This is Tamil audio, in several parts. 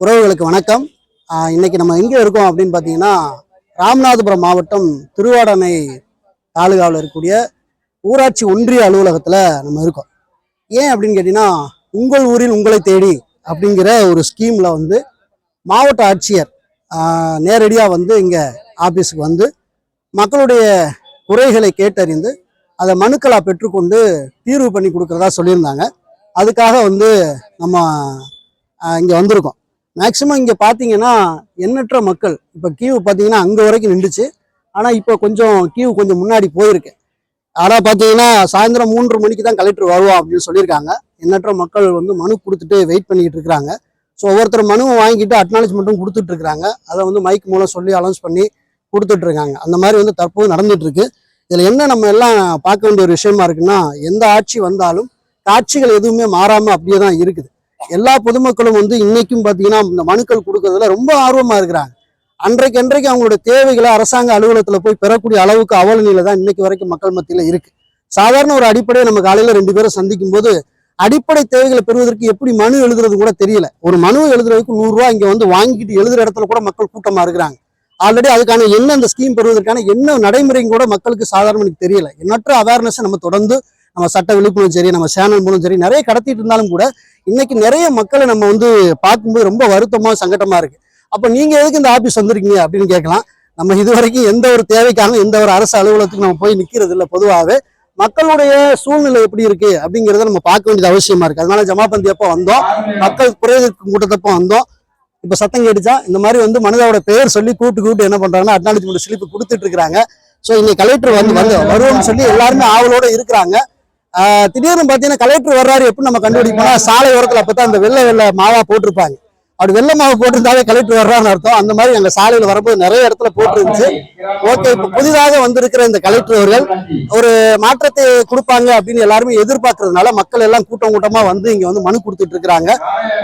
உறவுகளுக்கு வணக்கம். இன்னைக்கு நம்ம எங்கே இருக்கோம் அப்படின்னு பார்த்தீங்கன்னா, ராமநாதபுரம் மாவட்டம் திருவாடனை தாலுகாவில் இருக்கக்கூடிய ஊராட்சி ஒன்றிய அலுவலகத்தில் நம்ம இருக்கோம். ஏன் அப்படின்னு கேட்டிங்கன்னா, உங்கள் ஊரில் உங்களை தேடி அப்படிங்கிற ஒரு ஸ்கீமில் வந்து மாவட்ட ஆட்சியர் நேரடியாக வந்து இங்கே ஆஃபீஸுக்கு வந்து மக்களுடைய குறைகளை கேட்டறிந்து அதை மனுக்களாக பெற்றுக்கொண்டு தீர்வு பண்ணி கொடுக்குறதா சொல்லியிருந்தாங்க. அதுக்காக வந்து நம்ம இங்கே வந்திருக்கோம். மேக்சிமம் இங்கே பார்த்தீங்கன்னா எண்ணற்ற மக்கள் இப்போ கியூ பார்த்தீங்கன்னா அங்கே வரைக்கும் நின்றுச்சு. ஆனால் இப்போ கியூ கொஞ்சம் முன்னாடி போயிருக்கு. ஆனால் பார்த்தீங்கன்னா சாயந்தரம் 3 மணிக்கு தான் கலெக்டர் வருவோம் அப்படின்னு சொல்லியிருக்காங்க. எண்ணற்ற மக்கள் வந்து மனு கொடுத்துட்டு வெயிட் பண்ணிக்கிட்டு இருக்கிறாங்க. ஸோ ஒவ்வொருத்தர் மனுவை வாங்கிட்டு அக்னாலஜ்மெண்ட்டும் கொடுத்துட்டு இருக்கிறாங்க. அதை வந்து மைக் மூலம் சொல்லி அனௌன்ஸ் பண்ணி கொடுத்துட்டு இருக்காங்க. அந்த மாதிரி வந்து தற்போது நடந்துட்டு இருக்கு. இதில் என்ன நம்ம எல்லாம் பார்க்க வேண்டிய ஒரு விஷயமா இருக்குன்னா, எந்த ஆட்சி வந்தாலும் காட்சிகள் எதுவுமே மாறாமல் அப்படியே தான் இருக்குது. எல்லா பொதுமக்களும் வந்து இன்னைக்கும் பார்த்தீங்கன்னா இந்த மனுக்கள் கொடுக்கறதுல ரொம்ப ஆர்வமா இருக்கிறாங்க. அன்றைக்கு அவங்களோட தேவைகளை அரசாங்க அலுவலகத்துல போய் பெறக்கூடிய அளவுக்கு அவல நிலை தான் இன்னைக்கு வரைக்கும் மக்கள் மத்தியில இருக்கு. சாதாரண ஒரு அடிப்படையை நம்ம காலையில 2 பேரும் சந்திக்கும் போது அடிப்படை தேவைகளை பெறுவதற்கு எப்படி மனு எழுதுறது கூட தெரியல. ஒரு மனு எழுதுறதுக்கு 100 ரூபா இங்க வந்து வாங்கிட்டு எழுதுற இடத்துல கூட மக்கள் கூட்டமா இருக்கிறாங்க. ஆல்ரெடி அதுக்கான என்ன அந்த ஸ்கீம் பெறுவதற்கான என்ன நடைமுறையும் கூட மக்களுக்கு சாதாரண தெரியல. எண்ணற்ற அவேர்னஸ் நம்ம தொடர்ந்து நம்ம சட்ட விழிப்புணர்வு சரி, நம்ம சேனல் மூலம் சரி நிறைய கடத்திட்டு இருந்தாலும் கூட இன்னைக்கு நிறைய மக்களை நம்ம வந்து பார்க்கும்போது ரொம்ப வருத்தமா சங்கடமா இருக்கு. அப்ப நீங்க எதுக்கு இந்த ஆபீஸ் வந்திருக்கீங்க அப்படின்னு கேட்கலாம். நம்ம இதுவரைக்கும் எந்த ஒரு தேவைக்காக எந்த ஒரு அரசு அலுவலகத்துக்கு நம்ம போய் நிக்கிறது இல்லை. பொதுவாகவே மக்களுடைய சூழ்நிலை எப்படி இருக்கு அப்படிங்கிறத நம்ம பார்க்க வேண்டியது அவசியமா இருக்கு. அதனால ஜமாபந்தி அப்போ வந்தோம், மக்கள் குறைதீர்க்கும் கூட்டத்தப்போ வந்தோம். இப்ப சத்தம் கேட்டுச்சா இந்த மாதிரி வந்து மனிதாவோட பெயர் சொல்லி கூப்பிட்டு என்ன பண்றாங்கன்னா அக்னாலஜ்மெண்ட் ஸ்லிப் கொடுத்துட்டு இருக்காங்க. ஸோ இன்னைக்கு கலெக்டர் வந்து வருவோம்னு சொல்லி எல்லாருமே ஆவலோட இருக்கிறாங்க. திடீர்னு பார்த்தீங்கன்னா கலெக்டர் வர்றாரு எப்படி நம்ம கண்டுபிடிப்போம்னா, சாலை ஓரத்தில் அப்பதான் அந்த வெள்ளை மாவா போட்டிருப்பாங்க. அப்படி வெள்ளை மாவு போட்டிருந்தாலே கலெக்டர் வர்றான்னு அர்த்தம். அந்த மாதிரி அங்கே சாலையில் வரும்போது நிறைய இடத்துல போட்டிருந்துச்சு. ஓகே, இப்போ புதிதாக வந்திருக்கிற இந்த கலெக்டர் அவர்கள் ஒரு மாற்றத்தை கொடுப்பாங்க அப்படின்னு எல்லாருமே எதிர்பார்க்கறதுனால மக்கள் எல்லாம் கூட்டமா வந்து இங்க வந்து மனு கொடுத்துட்டு இருக்கிறாங்க.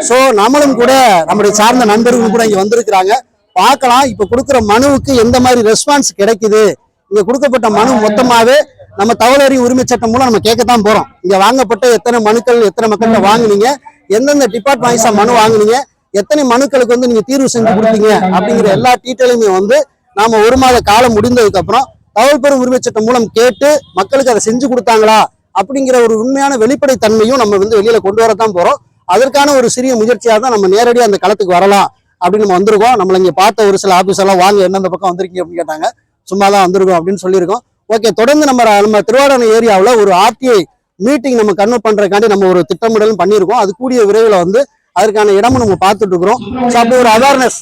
ஸோ நம்மளும் கூட நம்முடைய சார்ந்த நண்பர்களும் கூட இங்க வந்திருக்கிறாங்க. பார்க்கலாம் இப்ப கொடுக்குற மனுவுக்கு எந்த மாதிரி ரெஸ்பான்ஸ் கிடைக்குது. இங்க கொடுக்கப்பட்ட மனு மொத்தமாவே நம்ம தகவல் உரிமை சட்டம் மூலம் நம்ம கேட்கத்தான் போறோம். இங்க வாங்கப்பட்ட எத்தனை மனுக்கள், எத்தனை மக்கள்கிட்ட வாங்குனீங்க, எந்தெந்த டிபார்ட்மெண்ட் வைஸா மனு வாங்குனீங்க, எத்தனை மனுக்களுக்கு வந்து நீங்க தீர்வு செஞ்சு கொடுத்தீங்க அப்படிங்கிற எல்லா டீட்டெயிலுமே வந்து நாம 1 மாத காலம் முடிந்ததுக்கு அப்புறம் தகவல் உரிமை சட்டம் மூலம் கேட்டு மக்களுக்கு அதை செஞ்சு கொடுத்தாங்களா அப்படிங்கிற ஒரு உண்மையான வெளிப்படை தன்மையும் நம்ம வந்து வெளியில கொண்டு வரத்தான் போறோம். அதற்கான ஒரு சிறிய முயற்சியாக தான் நம்ம நேரடியாக அந்த களத்துக்கு வரலாம் அப்படின்னு நம்ம வந்திருக்கோம். நம்மள இங்க பார்த்த ஒரு சில ஆபீஸ் எல்லாம் வாங்க எந்தெந்த பக்கம் வந்திருக்கீங்க அப்படின்னு கேட்டாங்க. சும்மா தான் வந்திருக்கோம் அப்படின்னு சொல்லியிருக்கோம். ஓகே, தொடர்ந்து நம்ம திருவாடனை ஏரியாவில் ஒரு ஆர்டிஐ மீட்டிங் நம்ம கன்வெர்ட் பண்றதுக்காண்டி நம்ம ஒரு திட்டமிடலும் பண்ணியிருக்கோம். அது கூடிய விரைவில் வந்து அதற்கான இடமும் நம்ம பார்த்துட்டு இருக்கிறோம். ஸோ அப்படி ஒரு அவேர்னஸ்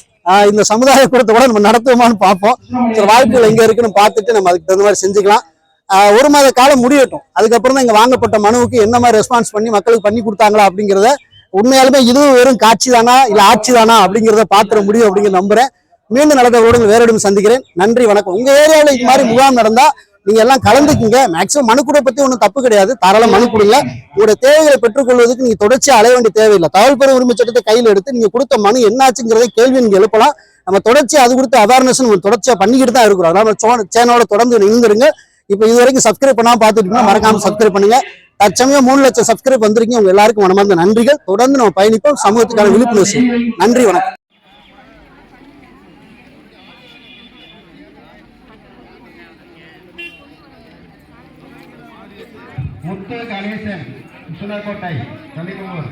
இந்த சமுதாய கூடத்தை கூட நம்ம நடத்துவோமான்னு பார்ப்போம். சில வாய்ப்புகள் எங்க இருக்குன்னு பார்த்துட்டு நம்ம அதுக்கு தகுந்த மாதிரி செஞ்சுக்கலாம். 1 மாத காலம் முடியட்டும். அதுக்கப்புறம் தான் இங்க வாங்கப்பட்ட மனுவுக்கு என்ன மாதிரி ரெஸ்பான்ஸ் பண்ணி மக்களுக்கு பண்ணி கொடுத்தாங்களா அப்படிங்கிறத உண்மையாலுமே இதுவும் வெறும் காட்சி தானா இல்ல ஆட்சி தானா அப்படிங்கிறத பாத்திர முடியும் அப்படிங்கிற நம்புறேன். மீண்டும் நடந்தவர்களுடன் வேற இடம் சந்திக்கிறேன். நன்றி, வணக்கம். உங்க ஏரியாவில் இது மாதிரி முகாம் நடந்தா நீங்க எல்லாம் கலந்துக்குங்க. மேக்சிமம் மனு கூட பத்தி ஒன்றும் தப்பு கிடையாது. தாராளம் மனு கொடுங்க. உங்களுடைய தேவைகளை பெற்றுக்கொள்வதற்கு நீங்க தொடர்ச்சியா அலைய வேண்டிய தேவையில்லை. தகவல் உரிமை சட்டத்தை கையில் எடுத்து நீங்க கொடுத்த மனு என்னாச்சுங்கிறத கேள்வி நீங்க எழுப்பலாம். நம்ம தொடர்ச்சியா அது கொடுத்த அவேர்னஸ் நம்ம தொடர்ச்சியா பண்ணிக்கிட்டு தான் இருக்கிறோம். அதனால சேனலோட தொடர்ந்து இருந்துருங்க. இப்போ இது வரைக்கும் சப்ஸ்கிரைப் பண்ணாம பார்த்துட்டு மறக்காம சப்ஸ்கிரைப் பண்ணுங்க. தற்சமயம் 3 லட்சம் சப்ஸ்கிரைப் வந்திருக்கீங்க. உங்க எல்லாருக்கும் மனமார்ந்த நன்றிகள். தொடர்ந்து நம்ம பயணிப்போம். சமூகத்துக்கான விழிப்புணர்வு. நன்றி, வணக்கம். முத்து கணேசன், சுனாக்கோட்டை, தள்ளிக்கோங்க.